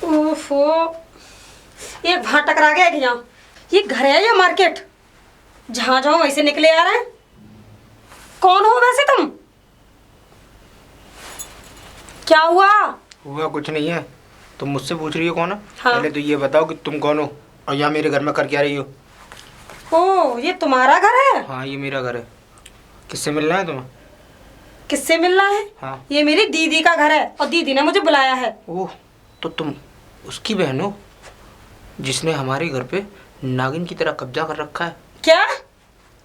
ओफो, ये वहां टकरा गया कि यहाँ? ये घर है या मार्केट? जहां जाओ वैसे निकले आ रहे हैं। कौन हो वैसे तुम? क्या हुआ? हुआ कुछ नहीं है। तुम मुझसे पूछ रही हो कौन है? हाँ। पहले तो ये बताओ कि तुम कौन हो और यहाँ मेरे घर में कर क्या रही हो? ओ, ये तुम्हारा घर है? हाँ, ये मेरा घर है। किससे मिलना है तुम्हें? किससे मिलना है? हाँ। ये मेरी दीदी का घर है और दीदी ने मुझे बुलाया है। ओह, तो तुम उसकी बहन हो जिसने हमारे घर पे नागिन की तरह कब्जा कर रखा है? क्या?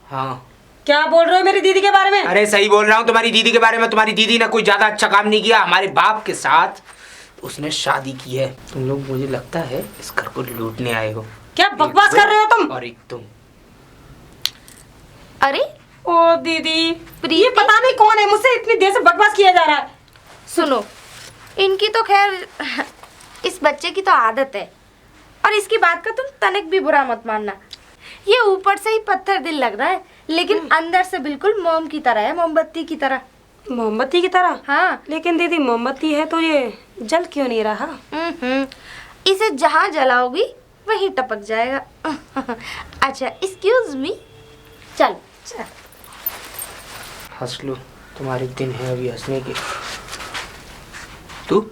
हाँ। क्या बोल रहे हो मेरी दीदी के बारे में? अरे सही बोल रहा हूँ तुम्हारी दीदी के बारे में। तुम्हारी दीदी ने कोई ज्यादा अच्छा काम नहीं किया। हमारे बाप के साथ उसने शादी की है। तुम लोग मुझे लगता है इस घर को लूटने आए हो। क्या बकवास कर रहे हो तुम? और एक तुम। अरे ओ दीदी, ये पता नहीं कौन है, मुझसे इतनी देर से बकवास किया जा रहा है। सुनो, इनकी तो खैर इस बच्चे की तो आदत है, और इसकी बात का तुम तनिक भी बुरा मत मानना। ये ऊपर से ही पत्थर दिल लग रहा है, लेकिन अंदर से बिल्कुल मोम की तरह है, मोमबत्ती की तरह। मोमबत्ती की तरह? हाँ। लेकिन दीदी मोमबत्ती है तो ये जल क्यों नहीं रहा? इसे जहाँ जलाओगी वहीं टपक जाएगा। अच्छा, एक्सक्यूज मी, चल चल। हंस लो, तुम्हारे दिन है अभी हंसने के। तू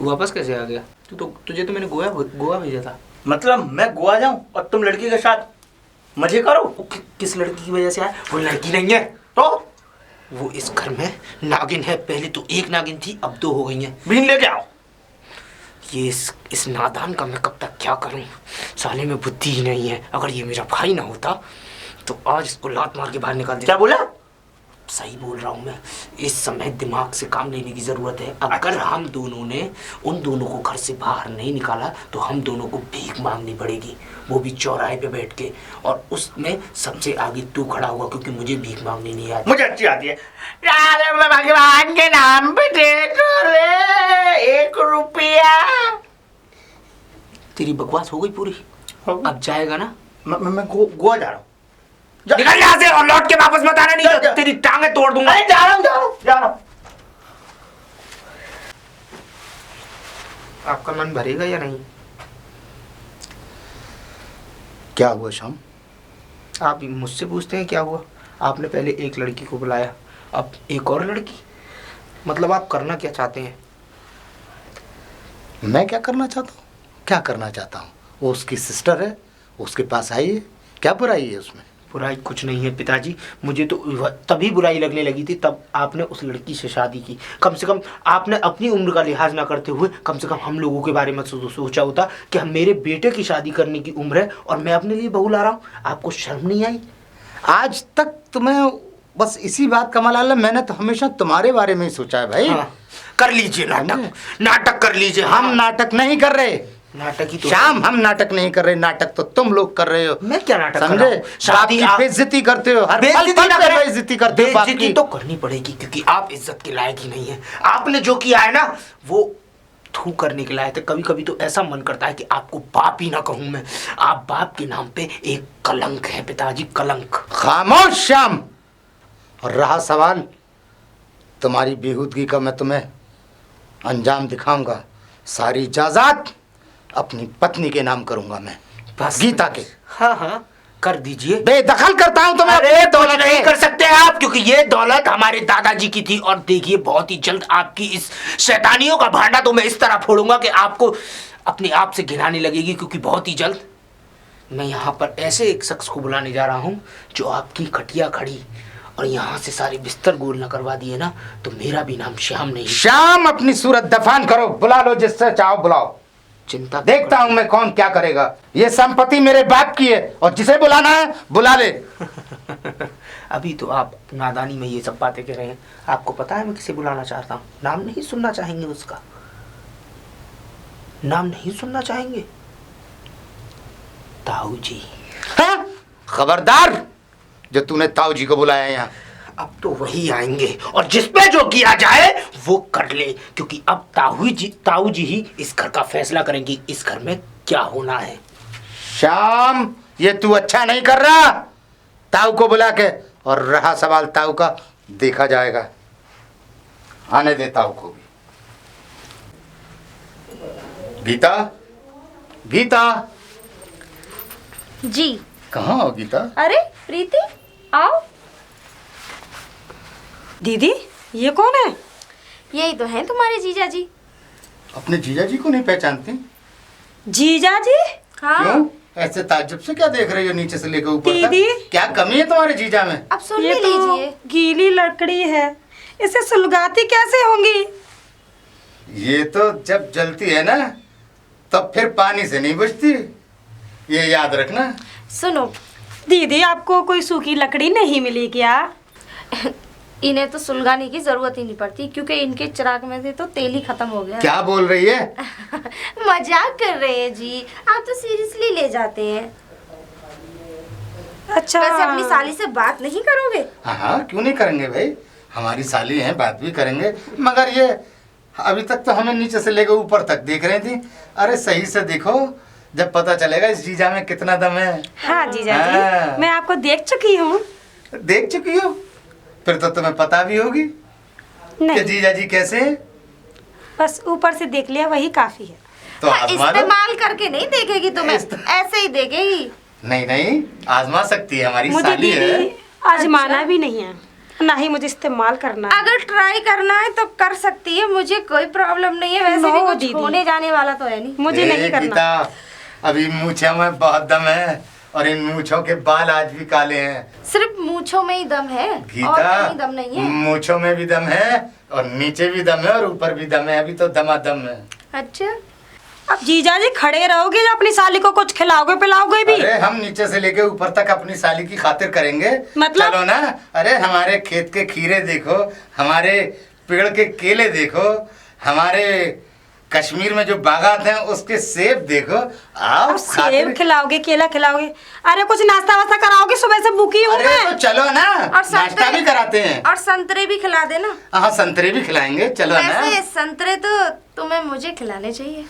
वापस कैसे आ गया? तुझे तो मैंने गोवा भेजा था। मतलब मैं गोवा जाऊं और तुम लड़की के साथ मजे करो? किस लड़की की वजह से आया? वो लड़की नहीं है तो वो इस घर में नागिन है। पहले तो एक नागिन थी, अब दो हो गई हैं। बीन लेके आओ। ये इस नादान का मैं कब तक क्या करूं? साले में बुद्धि ही नहीं है। अगर ये मेरा भाई ना होता तो आज इसको लात मार के बाहर निकाल देता। क्या बोला? सही बोल रहा हूँ मैं। इस समय दिमाग से काम लेने की जरूरत है। अगर हम दोनों ने उन दोनों को घर से बाहर नहीं निकाला तो हम दोनों को भीख मांगनी पड़ेगी, वो भी चौराहे पे बैठ के। और उसमें सबसे आगे तू खड़ा हुआ, क्योंकि मुझे भीख मांगनी नहीं आती। मुझे अच्छी आती है। राधे भगवान के नाम पे दे दो रे 1 रुपया। तेरी बकवास हो गई पूरी? अब जाएगा ना? मैं गोवा जा रहा हूँ। निकल यहाँ से और लौट के वापस मत आना, नहीं तो तेरी टांगें तोड़ दूंगा। अरे जा रहा हूँ। आपका मन भरेगा या नहीं? क्या हुआ शाम? आप मुझसे पूछते हैं क्या हुआ? आपने पहले एक लड़की को बुलाया, अब एक और लड़की। मतलब आप करना क्या चाहते हैं? मैं क्या करना चाहता हूँ? क्या करना चाहता हूँ? वो उसकी सिस्टर है, उसके पास आई है। क्या बुराई है उसमें? बुराई कुछ नहीं है पिताजी। मुझे तो तभी बुराई लगने लगी थी तब आपने उस लड़की से शादी की। कम से कम आपने अपनी उम्र का लिहाज ना करते हुए कम से कम हम लोगों के बारे में सोचा होता कि हम मेरे बेटे की शादी करने की उम्र है और मैं अपने लिए बहू ला रहा हूँ। आपको शर्म नहीं आई? आज तक तुम्हें बस इसी बात का मलाल है। मैंने तो हमेशा तुम्हारे बारे में ही सोचा है भाई। हाँ, कर लीजिए नाटक कर लीजिए। हम नाटक नहीं कर रहे। नाटक ही तो शाम, हम नाटक नहीं कर रहे। नाटक तो तुम लोग कर रहे हो। मैं क्या नाटक कर रहा समझे? हूँ? बाप की बेइज्जती करते हो, हर पल पल पे बेइज्जती करते हो बाप की। बेइज्जती तो करनी पड़ेगी क्योंकि आप इज्जत के लायक ही नहीं है। आपने जो किया है ना वो थू करने के लायक है। कभी कभी तो ऐसा मन करता है कि आपको बाप ही ना कहूं मैं। आप बाप के नाम पे एक कलंक है पिताजी, कलंक। खामोश श्याम। और रहा सवाल तुम्हारी बेहूदगी का, मैं तुम्हें अंजाम दिखाऊंगा। सारी जायदाद अपनी पत्नी के नाम करूंगा मैं, बस गीता के। हाँ कर दीजिए। बेदखल करता हूं तुम्हें। अरे दौलत नहीं कर सकते आप, क्योंकि ये दौलत हमारे दादाजी की थी। और देखिए बहुत ही जल्द आपकी इस शैतानियों का भांडा तो मैं इस तरह फोड़ूंगा कि आपको अपने आप से घिनाने लगेगी। क्योंकि बहुत ही जल्द मैं यहाँ पर ऐसे एक शख्स को बुलाने जा रहा हूँ जो आपकी खटिया खड़ी और यहाँ से सारे बिस्तर गोल न करवा दिए ना तो मेरा भी नाम श्याम नहीं। श्याम, अपनी सूरत दफान करो। बुला लो जिससे चाहो बुलाओ। चिंता देखता हूं मैं कौन क्या करेगा। ये संपत्ति मेरे बाप की है और जिसे बुलाना है बुला ले। अभी तो आप नादानी में ये सब बातें कह रहे हैं। आपको पता है मैं किसे बुलाना चाहता हूँ? नाम नहीं सुनना चाहेंगे उसका? नाम नहीं सुनना चाहेंगे? ताऊ जी। हाँ? खबरदार जो तूने ताऊ जी को बुलाया यहाँ। अब तो वही आएंगे और जिस पे जो किया जाए वो कर ले, क्योंकि अब ताऊ जी ही इस घर का फैसला करेंगी इस घर में क्या होना है। श्याम, ये तू अच्छा नहीं कर रहा। ताऊ को बुला के, और रहा सवाल ताऊ का, देखा जाएगा। आने दे ताऊ को भी। गीता, गीता, जी। कहाँ हो गीता? अरे प्रीति, आओ। दीदी ये कौन है? यही तो हैं तुम्हारे जीजा जी। अपने जीजा जी को नहीं पहचानती? जीजा जी? हाँ। क्यों ऐसे ताज्जुब से क्या देख रही हो नीचे से लेकर ऊपर तक? दीदी। क्या कमी है तुम्हारे जीजा में? अब सुन ये भी तो लीजिए। गीली लकड़ी है, इसे सुलगाती कैसे होंगी? ये तो जब जलती है ना तब फिर पानी से नहीं बुझती, ये याद रखना। सुनो, दीदी आपको कोई सूखी लकड़ी नहीं मिली क्या? इन्हें तो सुलगाने की जरूरत ही नहीं पड़ती क्योंकि इनके चिराग में से तो तेल ही खत्म हो गया। क्या बोल रही है? मजाक कर रहे हैं जी, आप तो सीरियसली ले जाते हैं। अच्छा। वैसे अपनी साली से बात नहीं करोगे? हाँ हाँ, क्यों नहीं करेंगे भाई, हमारी साली है, बात भी करेंगे। मगर ये अभी तक तो हमें नीचे से लेकर ऊपर तक देख रही थी। अरे सही से देखो, जब पता चलेगा इस जीजा में कितना दम है। हाँ जीजा हाँ। जी, मैं आपको देख चुकी हूँ। देख चुकी हो? फिर तो तुम्हें पता भी होगी कि नहीं, जीजा जी कैसे हैं। बस ऊपर से देख लिया वही काफी है। तो आजमा लो। इस्तेमाल करके नहीं देखेगी तुम्हें, ऐसे ही देखेगी। नहीं नहीं, आजमा सकती है, हमारी मुझे साली है। दीदी आजमाना भी नहीं है, ना ही मुझे इस्तेमाल करना है। अगर ट्राई करना है तो कर सकती है, मुझे कोई प्रॉब्लम नहीं है। वैसे भी नो कुछ दीदी। होने जाने वाला तो है नहीं। मुझे नहीं करना। गीता, अभी मूछों में बहुत दम है और इन मूछों के बाल आज भी काले हैं। सिर्फ मूंछों में ही दम है, और गीता, कहीं दम नहीं है। मूछों में भी दम है और नीचे भी दम है और ऊपर भी दम है। अभी तो दमादम है। अच्छा, अब जीजा जी खड़े रहोगे या अपनी साली को कुछ खिलाओगे पिलाओगे भी? अरे हम नीचे से लेके ऊपर तक अपनी साली की खातिर करेंगे। मतलब? चलो ना। अरे हमारे खेत के खीरे देखो, हमारे पेड़ के केले देखो, हमारे कश्मीर में जो बागात हैं उसके सेब देखो। आओ अब सेब खिलाओगे, केला खिलाओगे, अरे कुछ नाश्ता वास्ता कराओगे? सुबह से भूखी हूँ अरे मैं। तो चलो ना, और नाश्ता भी कराते हैं। और संतरे भी खिला देना। हाँ, संतरे भी खिलाएंगे, चलो ना। वैसे संतरे तो तुम्हें मुझे खिलाने चाहिए,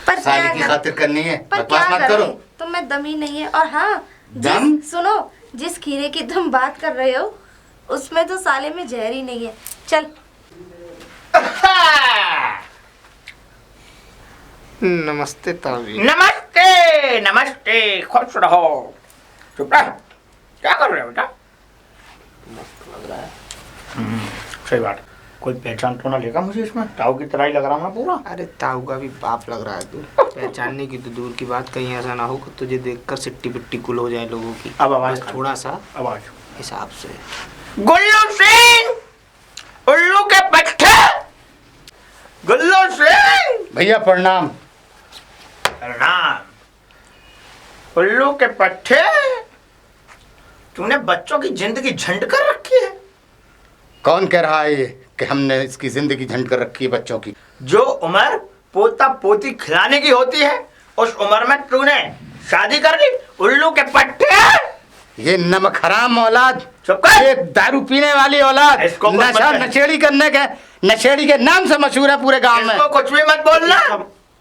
पर क्या साली की करें? खातिर करनी है, पर बकवास क्या मत करो। करें? तुम्हें दम ही नहीं है। और हाँ, दम? सुनो, जिस खीरे की तुम बात कर रहे हो उसमें तो साले में जहर ही नहीं है। चल। नमस्ते तावी। नमस्ते नमस्ते, खुश रहो। चुप रह, क्या कर रहे हो बेटा? सही बात। कोई पहचान तो ना लेगा मुझे इसमें? ताऊ की तरह ही लग रहा हूँ ना पूरा। अरे ताऊ का भी बाप लग रहा है तू। पहचानने की तो दूर की बात, कहीं ऐसा ना हो कि तुझे देखकर सिट्टी पिट्टी कुल हो जाए लोगों की। अब आवाज बस थोड़ा सा आवाज। हिसाब से। गुल्लू सिंह, उल्लू के पट्टे, गुल्लू सिंह। भैया प्रणाम। राम, उल्लू के पट्टे, तूने बच्चों की जिंदगी झंड कर रखी है। कौन कह रहा है ये कि हमने इसकी जिंदगी झंड कर रखी है बच्चों की? जो उम्र पोता पोती खिलाने की होती है उस उम्र में तूने शादी कर ली। उल्लू के पट्टे, ये नमक हराम औलाद, चुप कर। ये दारू पीने वाली औलाद, इसको कुछ नशा मत कह। नशेड़ी करने के, नशेड़ी के नाम से मशहूर है पूरे गांव में। इसको कुछ भी मत बोलना।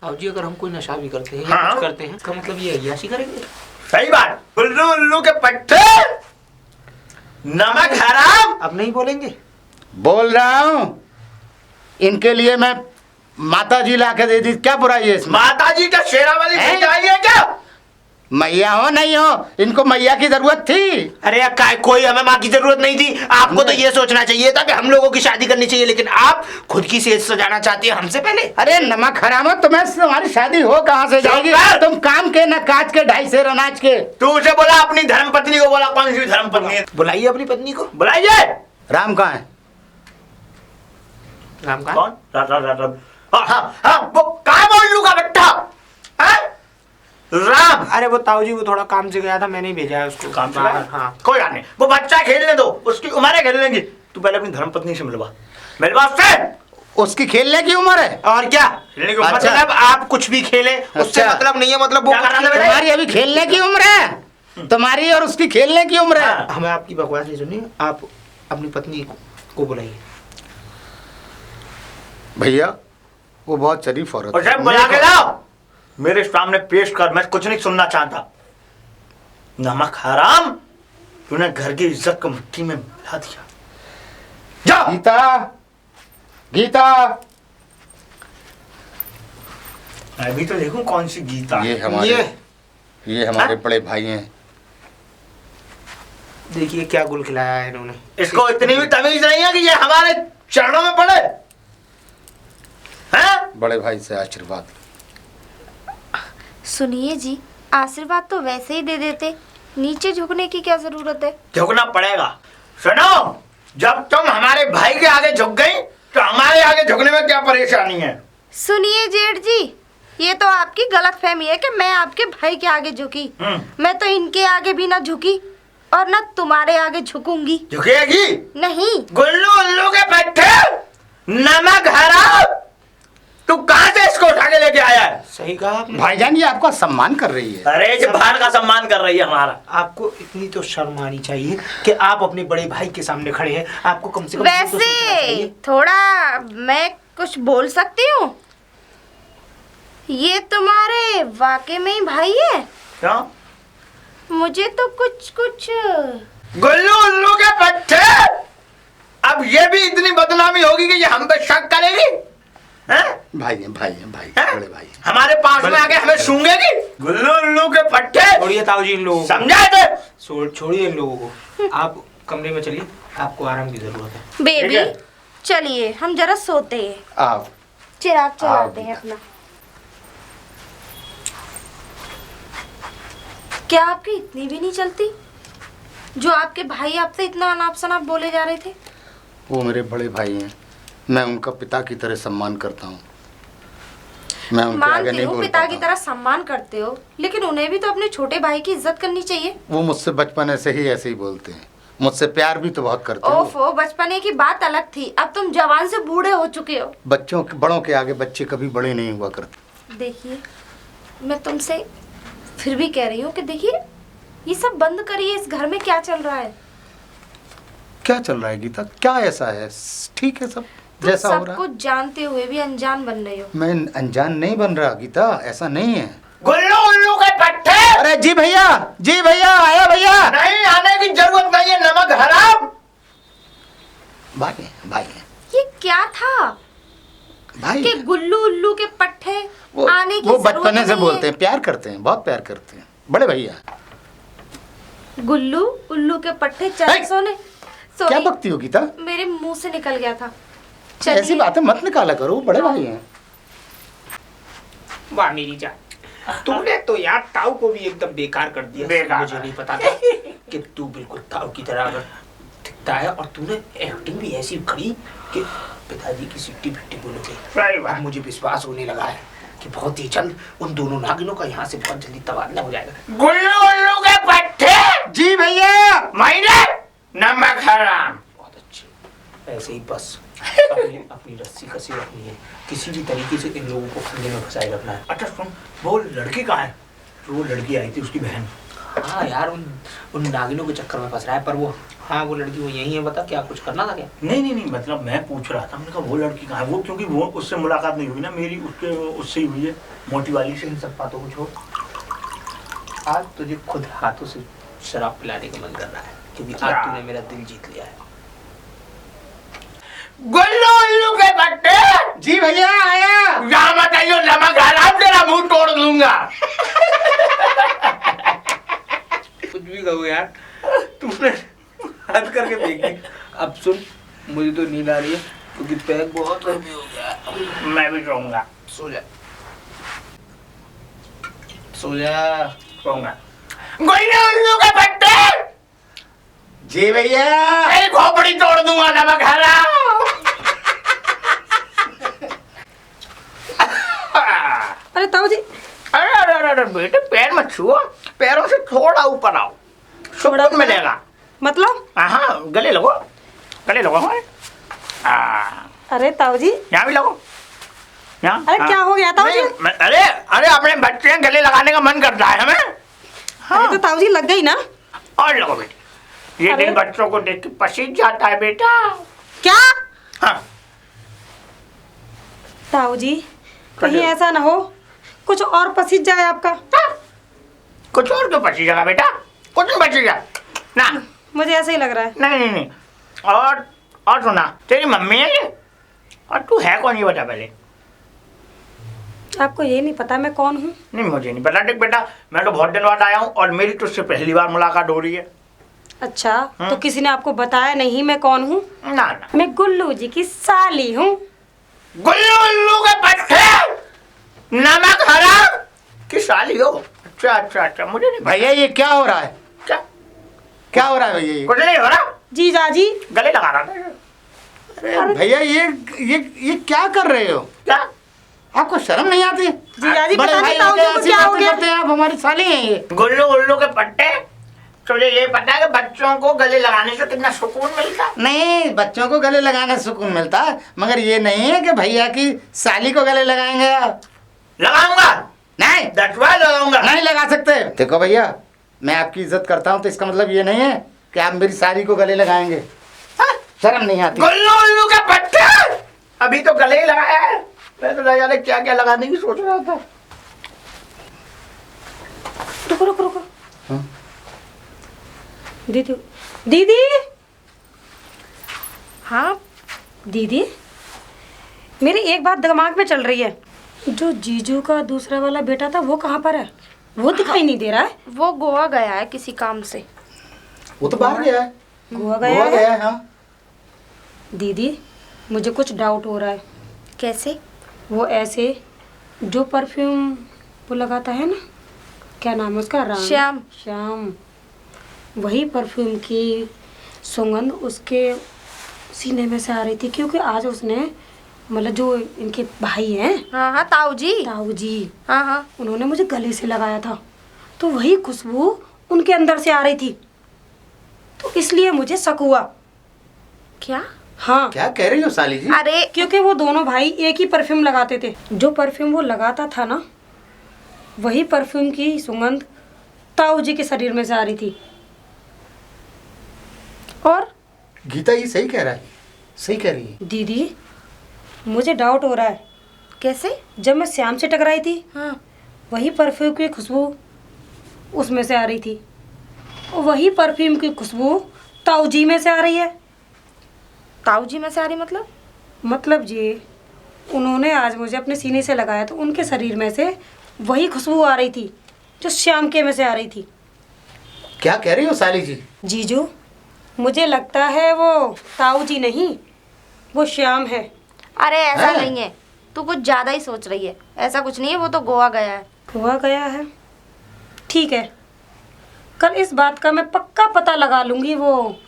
ताऊ जी अगर हम कोई नशा भी करते हैं या हाँ। कुछ करते हैं, इसका मतलब ये अय्याशी करेंगे? सही बात। उल्लू उल्लू के पट्टे, नमक हराम। अब नहीं बोलेंगे? बोल रहा हूँ, इनके लिए मैं माता जी ला के दे दी, क्या बुराई है इसमें? माता जी का शेरा वाली हैं? चाहिए क्या? मैया हो नहीं हो, इनको मैया की जरूरत थी। अरे यार, कोई हमें माँ की जरूरत नहीं थी। आपको तो ये सोचना चाहिए था कि हम लोगों की शादी करनी चाहिए, लेकिन आप खुद की सेहत सजाना चाहती है हमसे पहले। अरे नमक हराम हो, तुम्हें तुम्हारी शादी हो कहाँ से जाएगी? चुप कर। तुम काम के न काज के, 2.5 सेर अनाज के। तू उसे बोला, अपनी धर्म पत्नी को बोला। कौन सी धर्म पत्नी है? बुलाइए अपनी पत्नी को। बुलाइए। राम कहाँ है? राम का कौन? हाँ हाँ हाँ, वो कहाँ है उल्लू का बेटा? हाँ? राम। अरे वो ताऊ जी वो थोड़ा काम से गया था, मैंने ही भेजा है उसको काम से बाहर। गया? हाँ। कोई बात नहीं, वो बच्चा खेलने दो, उसकी उम्र है खेलने की। तू पहले अपनी धर्म पत्नी से मिलवा उससे। उसकी खेलने की उम्र है? और क्या खेलने की उम्र? अच्छा। मतलब आप कुछ भी खेले उससे अच्छा। मतलब नहीं है। मतलब वो क्या करना था बेटा? तुम्हारी अभी खेलने की उम्र है, तुम्हारी और उसकी खेलने की उम्र है। हाँ। हमें आपकी बकवास नहीं सुनिए, आप अपनी पत्नी को बुलाइए। भैया वो बहुत शरीफ औरत उसे है। बुला के लाओ, मेरे सामने पेश कर। मैं कुछ नहीं सुनना चाहता। नमक हराम, तूने घर की इज्जत को मिट्टी में मिला दिया। जा। गीता, गीता, मैं भी तो देखूं कौन सी गीता ये है। ये हमारे बड़े भाई हैं। देखिए क्या गुल खिलाया है इन्होंने। इसको इतनी भी तमीज नहीं है कि ये हमारे चरणों में पड़े हैं? बड़े भाई से आशीर्वाद। सुनिए जी, आशीर्वाद तो वैसे ही दे देते, नीचे झुकने की क्या जरूरत है? झुकना पड़ेगा। सुनो, जब तुम हमारे भाई के आगे झुक गई तो हमारे आगे झुकने में क्या परेशानी है? सुनिए जेठ जी, ये तो आपकी गलतफहमी है कि मैं आपके भाई के आगे झुकी। मैं तो इनके आगे भी ना झुकी और ना तुम्हारे आगे झुकूंगी। झुकेगी? नहीं। गुल्लू उल्लू के पट्टे, नमक हराम, तू कहाँ से इसको उठा के लेके आया है? सही कहा आपने। भाईजान ये आपका सम्मान कर रही है। अरे ये बाहर का सम्मान कर रही है हमारा। आपको इतनी तो शर्म आनी चाहिए कि आप अपने बड़े भाई के सामने खड़े हैं। आपको कम से कम ये तो सोचना वैसे चाहिए। थोड़ा मैं कुछ बोल सकती हूँ? ये तुम्हारे वाकई में ही भाई है? क्यों? मुझे तो कुछ गुल्लू उल्लू के पट्टे, अब ये भी इतनी बदनामी होगी कि ये हम पे शक करेगी हैं? भाई हैं, भाई हैं, भाई हैं? बड़े भाई हैं। हमारे पास में आके हमें सूंघेगी? गुल्लू उल्लू के पट्टे, छोड़िए ताऊ जी इन लोगों को। समझाए थे? छोड़िए इन लोगों को। आप कमरे में चलिए, आपको आराम की जरूरत है। बेबी ठीक है। चलिए हम जरा सोते हैं, आप चिराग चलाते आओ हैं अपना। क्या आपकी इतनी भी नहीं चलती जो आपके भाई आपसे इतना अनाप शनाप बोले जा रहे थे? वो मेरे बड़े भाई हैं, मैं उनका पिता की तरह सम्मान करता हूँ। मैं उनके आगे मानती नहीं हूँ बोल पिता की पाता तरह सम्मान करते हो, लेकिन उन्हें भी तो अपने छोटे भाई की इज्जत करनी चाहिए। वो मुझसे बचपन से ही ऐसे ही बोलते हैं, मुझसे प्यार भी तो बहुत करते हैं वो। ओफो, बचपने की बात अलग थी, अब तुम जवान से बूढ़े हो चुके हो। बच्चों के बड़ों के आगे बच्चे कभी बड़े नहीं हुआ करते। देखिए, मैं तुमसे फिर भी कह रही हूँ कि देखिए ये सब बंद करिए। इस घर में क्या चल रहा है? क्या चल रहा है गीता? क्या ऐसा है? ठीक है सब तुम जैसा हो सब रहा है। कुछ जानते हुए भी अनजान बन रहे हो। मैं अनजान नहीं बन रहा गीता, ऐसा नहीं है। गुल्लू उल्लू के पट्टे, अरे जी भैया आया भैया। नहीं आने की जरूरत नहीं है, नमक हराम। भाई हैं, भाई हैं, ये क्या था भाई कि हैं। गुल्लू उल्लू के पट्टे वो आने की वो जरूरत बचपने से नहीं बोलते है। हैं, प्यार करते हैं, बहुत प्यार करते हैं बड़े भैया। गुल्लू उल्लू के पट्टे चल है? सोने। क्या सॉरी, बकती हो गीता? मेरे मुंह से निकल गया था। ऐसी चलिए। बातें मत निकाला करो, बड़े भाई हैं। वाह मेरी जान, तूने तो यार ताऊ को भी एकदम बेकार कर दिया। बेकार। मुझे नहीं पता था कि तू बिल्कुल ताऊ की तरह अगर दिखता है, और तूने एक्टिंग भी ऐसी करी कि पिताजी की सिट्टी पिट्टी बोल गई। सही बात। अब मुझे विश्वास होने लगा है कि बहुत ही जल्द उन दोनों नागिनों का यहाँ से बहुत जल्दी तबादला हो जाएगा। गुल्लू उल्लू के पट्टे, जी भैया। महीने नमक हराम। बहुत अच्छे, ऐसे ही बस अपनी रस्सी कसी रखनी है, किसी भी तरीके से इन लोगों को फंदे में फंसाए रखना है। अच्छा सुन, वो लड़की कहाँ है? वो लड़की आई थी, उसकी बहन। हाँ यार, उन नागिनों के चक्कर में फंस रहा है। पर वो, हाँ वो लड़की वो यही है। बता क्या कुछ करना था क्या? नहीं, मतलब मैं पूछ रहा था, मैंने कहा वो लड़की कहाँ है? वो क्योंकि वो उससे मुलाकात नहीं हुई ना मेरी, उससे ही हुई है, मोटी वाली से। इन सब बातों को छोड़, आज तुझे खुद हाथों से शराब पिलाने का मन कर रहा है, क्योंकि आज तूने मेरा दिल जीत लिया है। गुल्लू उल्लू के पट्टे, जी भैया आया। यहाँ मत आइयो, नमक हराम, तेरा मुंह तोड़ दूंगा। कुछ भी कहो यार, तूने हद करके देख ली। अब सुन, मुझे तो नींद आ रही है क्योंकि पैर बहुत गर्मी हो गया है। मैं भी सोऊंगा। सो जा, सो जा। सोऊंगा। गुल्लू उल्लू के पट्टे, जी भैया। तेरी खोपड़ी तोड़ दूंगा, नमक हराम। अरे ताऊ जी, अरे बेटे, पैर मत छुओ, पैरों से थोड़ा ऊपर आओ, सुकून मिलेगा। मतलब? हाँ, गले लगो, गले लगो। हाँ, अरे ताऊ जी, यहाँ भी लगो, यहाँ। अरे क्या हो गया ताऊ जी? अरे अपने बच्चे गले लगाने का मन करता है हमें। अरे तो ताऊ जी लग गई ना। और लगो बेटी, ये अरे। दिन बच्चों को देख के पसीज जाता है बेटा। क्या? हाँ, ताऊ जी कहीं कहिए। ऐसा ना हो कुछ और पसीज जाए आपका। कुछ और क्यों पसीजेगा बेटा? कुछ नहीं पसीजा ना। मुझे ऐसा ही लग रहा है। नहीं। और सुना, तेरी मम्मी है ये? और तू है कौन, ये बता पहले। आपको ये नहीं पता मैं कौन हूँ? नहीं मुझे नहीं पता देख बेटा, मैं तो बहुत दिन बाद आया हूँ और मेरी तुझसे पहली बार मुलाकात हो रही है। अच्छा, तो किसी ने आपको बताया नहीं मैं कौन हूँ? ना ना, मैं गुल्लू जी की साली हूँ। गुल्लू उल्लू के पट्टे नमक हराम की साली हो? अच्छा अच्छा अच्छा, मुझे नहीं भैया ये क्या हो रहा है? क्या क्या हो रहा है भैया ये? कुछ नहीं हो रहा, जीजाजी, गले लगा रहा था। अरे भैया ये क्या कर रहे हो? क्या आपको शर्म नहीं आती? जीजाजी बड़े पता भाई नहीं ताऊ जी होके को ऐसी क्या हो बातें गया? करते हैं आप? हमारी साली हैं ये। गुल्लू उल्लू के पट्टे, तुझे ये पता है कि बच्चों को गले लगाने से कितना सुकून मिलता है? नहीं, बच्चों को गले लगाने से सुकून मिलता है, मगर ये नहीं है कि भैया की साली को गले लगाएंगे आप। लगाऊंगा, नहीं, 10 बार लगाऊंगा। नहीं लगा सकते। देखो भैया, मैं आपकी इज्जत करता हूँ तो इसका मतलब ये नहीं है कि आप मेरी साली को गले लगाएंगे। हाँ? शर्म नहीं आती? गुल्लू उल्लू के पट्टे, अभी तो गले ही लगाया है, मैं तो ना जाने क्या क्या लगाने की सोच रहा था। रुको रुको रुको। हाँ? दीदी, दीदी, हाँ दीदी, मेरी एक बात दिमाग में चल रही है। जो जीजू का दूसरा वाला बेटा था वो कहाँ पर है? वो दिखाई नहीं दे रहा है। वो गोवा गया है किसी काम से। वो तो बाहर गया है। गोवा गया गोवा है? गया है, हाँ। दीदी, मुझे कुछ डाउट हो रहा है। कैसे? वो ऐसे जो परफ्यूम वो लगाता है ना, क्या नाम है उसका? श्याम। श्याम, वही परफ्यूम की सुगंध उसके सीने में से आ रही थी, क्योंकि आज उसने मतलब जो इनके भाई हैं हाँ हाँ, ताऊ जी। ताऊ जी, हाँ हाँ, उन्होंने मुझे गले से लगाया था, तो वही खुशबू उनके अंदर से आ रही थी, तो इसलिए मुझे शक हुआ। क्या? हाँ, क्या कह रही हो साली जी? अरे क्योंकि वो दोनों भाई एक ही परफ्यूम लगाते थे। जो परफ्यूम वो लगाता था ना, वही परफ्यूम की सुगंध ताऊ जी के शरीर में से आ रही थी। और गीता ये सही कह रहा है, सही कह रही है। दीदी, मुझे डाउट हो रहा है, कैसे? जब मैं श्याम से टकराई थी, हाँ, वही परफ्यूम की खुशबू उसमें से आ रही थी, और वही परफ्यूम की खुशबू ताऊ जी में से आ रही है। ताऊ जी में से आ रही मतलब जी, उन्होंने आज मुझे अपने सीने से लगाया तो उनके शरीर में से वही खुशबू आ रही थी जो श्याम के में से आ रही थी। क्या कह रही हो साली जी? जीजू, मुझे लगता है वो ताऊ जी नहीं, वो श्याम है। अरे ऐसा हैं? नहीं है, तू कुछ ज्यादा ही सोच रही है। ऐसा कुछ नहीं है, वो तो गोवा गया है। हुआ गया है, ठीक है, कल इस बात का मैं पक्का पता लगा लूंगी वो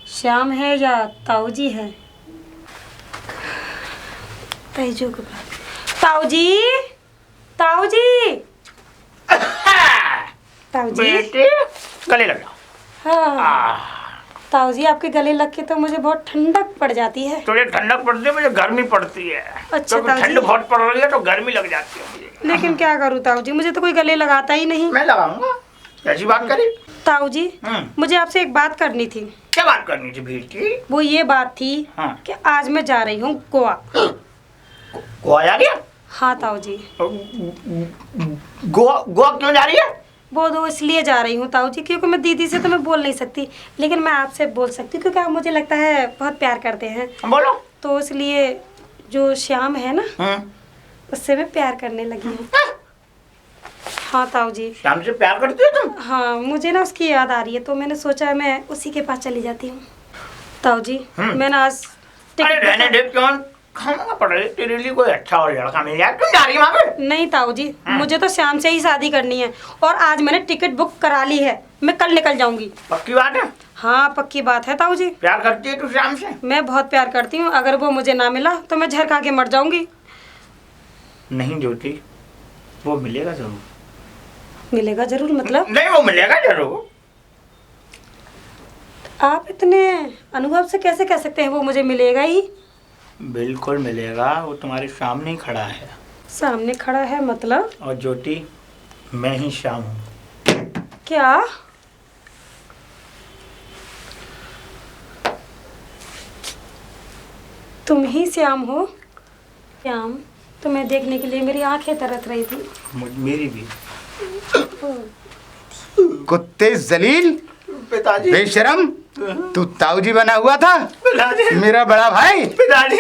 श्याम है या ताऊ जी है। ताऊ जी, ताऊ जी, ताऊ जी, बेटे गले लग जाओ। हाँ ताऊ जी, आपके गले लग के तो मुझे बहुत ठंडक पड़ जाती है। तुझे ठंडक पड़ती है, मुझे गर्मी पड़ती है। अच्छा, तो ताऊ ठंड जी। बहुत पड़ रही है तो गर्मी लग जाती है मुझे। लेकिन क्या करूँ ताऊ जी, मुझे तो कोई गले लगाता ही नहीं। मैं लगाऊंगा, कैसी बात करी? ताऊ जी, हम्म। मुझे आपसे एक बात करनी थी। क्या बात करनी थी बेटी? वो ये बात थी हाँ। कि आज मैं जा रही हूँ गोवा। गोवा जा रही है? हाँ ताऊ जी, गोवा गोवा क्यों जा रही है? वो दो इसलिए जा रही हूँ ताऊ जी, क्योंकि मैं दीदी से तो मैं बोल नहीं सकती, लेकिन मैं आपसे बोल सकती हूँ, क्योंकि आप मुझे लगता है बहुत प्यार करते हैं, बोलो। तो इसलिए जो श्याम है ना, उससे मैं प्यार करने लगी हूँ। हाँ ताऊ जी, शाम से प्यार करती हो तुम? हाँ, मुझे ना उसकी याद आ रही है, तो मैंने सोचा मैं उसी के पास चली जाती हूँ। ताऊ जी, मैं ना आज अरे रहने दे, क्यों खाऊंगा पड़ रही तेरे लिए कोई अच्छा और लड़का मिल जाए। क्यों जा रही है वहाँ पे? नहीं ताऊ जी, मुझे तो श्याम से ही शादी करनी है, और आज मैंने टिकट बुक करा ली है, मैं कल निकल जाऊंगी। पक्की बात है? हाँ पक्की बात है ताऊ जी, प्यार करती है तू शाम से? मैं बहुत प्यार करती हूँ, अगर वो मुझे ना मिला तो मैं जहर खा के मर जाऊंगी। नहीं ज्योति, वो मिलेगा जरूर। मिलेगा जरूर मतलब? नहीं, वो मिलेगा जरूर। आप इतने अनुभव से कैसे कह सकते हैं वो मुझे मिलेगा ही? बिल्कुल मिलेगा, वो तुम्हारे सामने ही खड़ा है। सामने खड़ा है मतलब? और ज्योति, मैं ही श्याम हूँ। क्या? तुम ही श्याम हो? श्याम, तुम्हें देखने के लिए मेरी आंखें तरस रही थी। मेरी भी। कुत्ते जलील, पिताजी। बेशरम, तू ताऊजी बना हुआ था? पिताजी। मेरा बड़ा भाई पिताजी।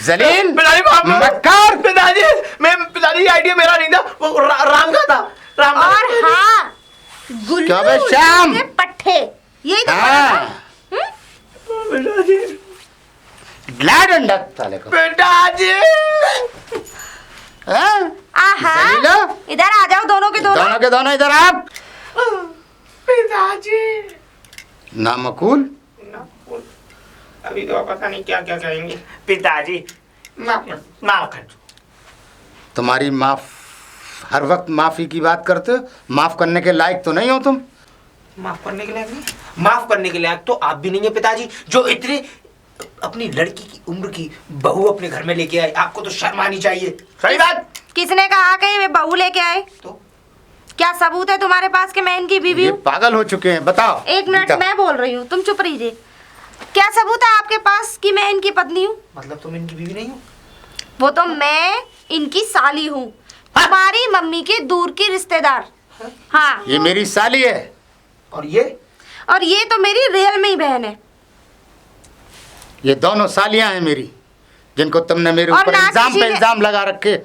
जलील, पिताजी, मक्कार। पिताजी, मैं पिताजी ये आइडिया मेरा नहीं था, वो राम का था। राम का। और हाँ, गुल्लू क्या बे श्याम? के पट्टे, यही तो हाँ। पिताजी, ला डंडा साले को। पिताजी, हाँ? आहा, जलीला? इधर आ जाओ दोनों के दोनों। दोनों के दोनों इधर आप। पिताजी। नामकुल। अभी तो पता नहीं क्या क्या कहेंगे। पिताजी, माफ कर दो। तुम्हारी हर वक्त माफी की बात करते हो, माफ करने के लायक तो नहीं हो तुम। माफ करने के लायक नहीं? माफ करने के लायक तो आप भी नहीं है पिताजी, जो इतने अपनी लड़की की उम्र की बहू अपने घर में लेके आए। आपको तो शर्म आनी चाहिए। सही बात। किसने कहा कि वे बहू लेके आए? तो क्या सबूत है तुम्हारे पास कि मैं इनकी बीवी ये हूँ? पागल हो चुके हैं, बताओ। एक मिनट, गीता। मैं बोल रही हूँ, तुम चुप रहिए। क्या सबूत है आपके पास कि मैं इनकी पत्नी हूँ? मतलब तुम इनकी बीवी नहीं हो? वो तो मैं इनकी साली हूँ, तुम्हारी मम्मी के दूर की रिश्तेदार। हाँ, ये मेरी साली है। और ये और ये तो मेरी रियल में ही बहन है। ये दोनों सालियां हैं मेरी, जिनको तुमने मेरे और ऊपर ना इल्जाम किसी पे ने- इल्जाम लगा रखे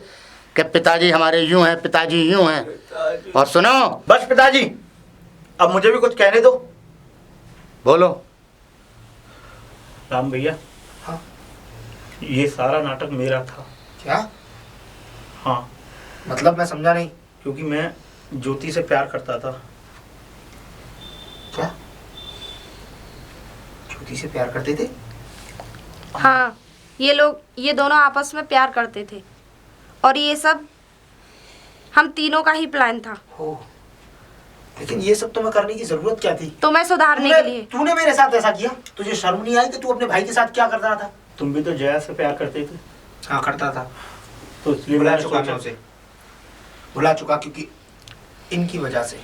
कि पिताजी हमारे यूं हैं, पिताजी यूं हैं। और सुनो, बस पिताजी, अब मुझे भी कुछ कहने दो। बोलो। राम भैया, हाँ। ये सारा नाटक मेरा था। क्या हाँ, मतलब? मैं समझा नहीं। क्योंकि मैं ज्योति से प्यार करता था। क्या ज्योति से प्यार करते थे? हाँ, ये दोनों आपस में प्यार करते थे, और ये सब हम तीनों का ही प्लान था, हो, लेकिन ये सब तुम्हें करने की जरूरत क्या थी? तुम्हें सुधारने के लिए। तूने मेरे साथ ऐसा किया? तुझे शर्म नहीं आई कि तू अपने भाई के साथ क्या कर रहा था? तुम भी तो जया से प्यार करते थे, हाँ, करता था। तो इसलिए भुला मैंने चुका मैं सोचा। उसे, भुला चुका, क्योंकि इनकी वजह से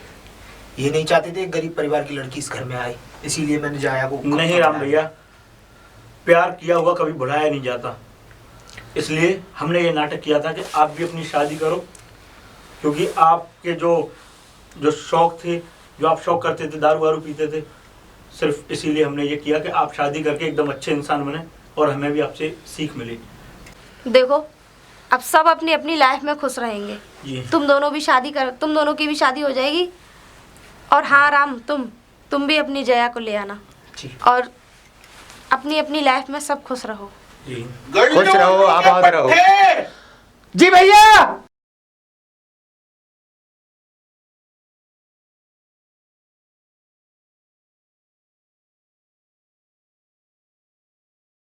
ये नहीं चाहते थे एक गरीब परिवार की लड़की इस घर में आए, इसीलिए मैंने जाया को नहीं राम भैया, प्यार किया हुआ कभी भुलाया नहीं जाता। इसलिए हमने ये नाटक किया था कि आप भी अपनी शादी करो, क्योंकि आपके जो शौक थे, जो आप शौक करते थे, दारू वारू पीते थे, सिर्फ इसीलिए हमने ये किया कि आप शादी करके एकदम अच्छे इंसान बने और हमें भी आपसे सीख मिली। देखो, अब सब अपनी अपनी लाइफ में खुश रहेंगे। जी। तुम दोनों की भी शादी हो जाएगी। और हाँ राम, तुम भी अपनी जया को ले आना, जी। और अपनी अपनी लाइफ में सब खुश रहो। जी। खुश रहो, आबाद रहो। पट्टे। जी भैया।